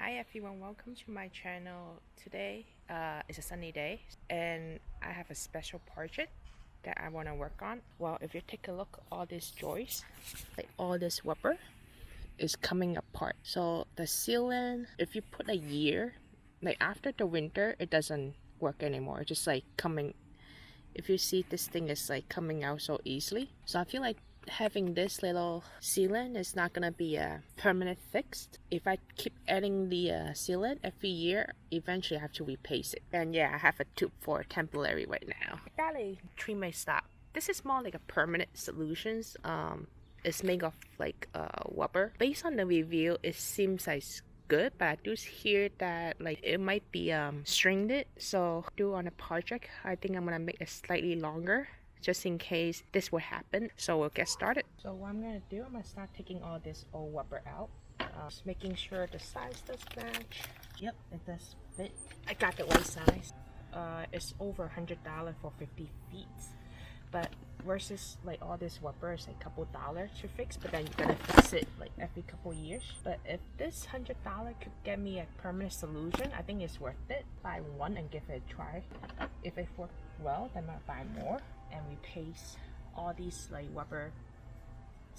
Hi everyone, welcome to my channel. Today is a sunny day and I have a special project that I want to work on. Well, if you take a look, all these joists, like all this rubber is coming apart. So the sealant, if you put a year, like after the winter, it doesn't work anymore. It's just like coming, if you see this thing is like coming out so easily. So I feel like having this little sealant is not gonna be a permanent fixed. If I keep adding the sealant every year, eventually I have to replace it. And yeah, I have a tube for temporary right now. Got a Trim-A-Slab. This is more like a permanent solutions. It's made of like rubber. Based on the review, it seems like good, but I do hear that like it might be stringed. So do on a project, I think I'm gonna make it slightly longer, just in case this will happen. So we'll get started. So what I'm gonna do, I'm gonna start taking all this old rubber out, just making sure the size does match. Yep, it does fit. I got the right size. It's over $100 for 50 feet, but versus like all this rubber is like a couple dollars to fix, but then you're gonna fix it like every couple years. But if this $100 could get me a permanent solution, I think it's worth it. Buy one and give it a try. If it works well, then I'll buy more and replace all these like rubber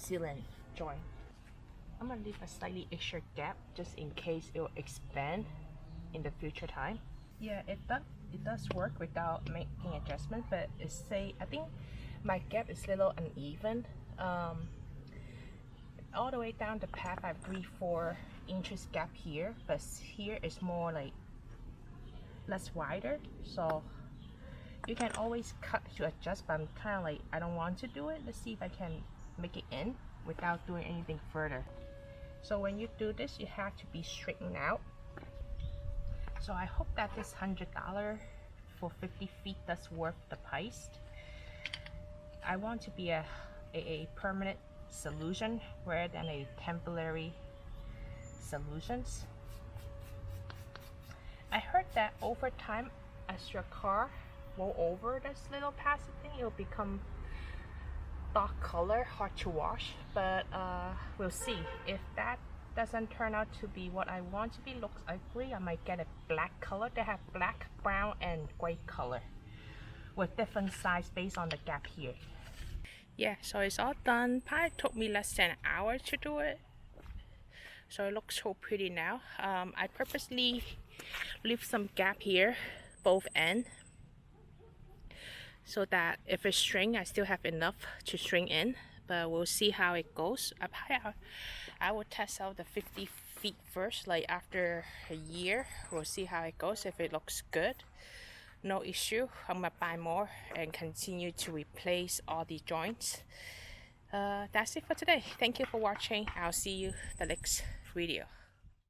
sealant joint. I'm gonna leave a slightly extra gap just in case it will expand in the future time. Yeah, it does work without making adjustment, but it's I think my gap is a little uneven. All the way down the path I have 3-4 inches gap here, but here is more like less wider, so you can always cut to adjust, but I'm kind of like, I don't want to do it. Let's see if I can make it in without doing anything further. So when you do this, you have to be straightened out. So I hope that this $100 for 50 feet does worth the price. I want to be a permanent solution rather than a temporary solutions. I heard that over time, as your car roll over this little plastic thing, it will become dark color, hard to wash. But we'll see. If that doesn't turn out to be what I want to be, looks ugly, I might get a black color. They have black, brown, and gray color with different size based on the gap here. Yeah, so it's all done. Probably took me less than an hour to do it. So it looks so pretty now. I purposely leave some gap here, both ends, so that if it's string, I still have enough to string in. But we'll see how it goes. I will test out the 50 feet first, like after a year. We'll see how it goes. If it looks good, no issue, I'm gonna buy more and continue to replace all the joints. That's it for today. Thank you for watching. I'll see you the next video.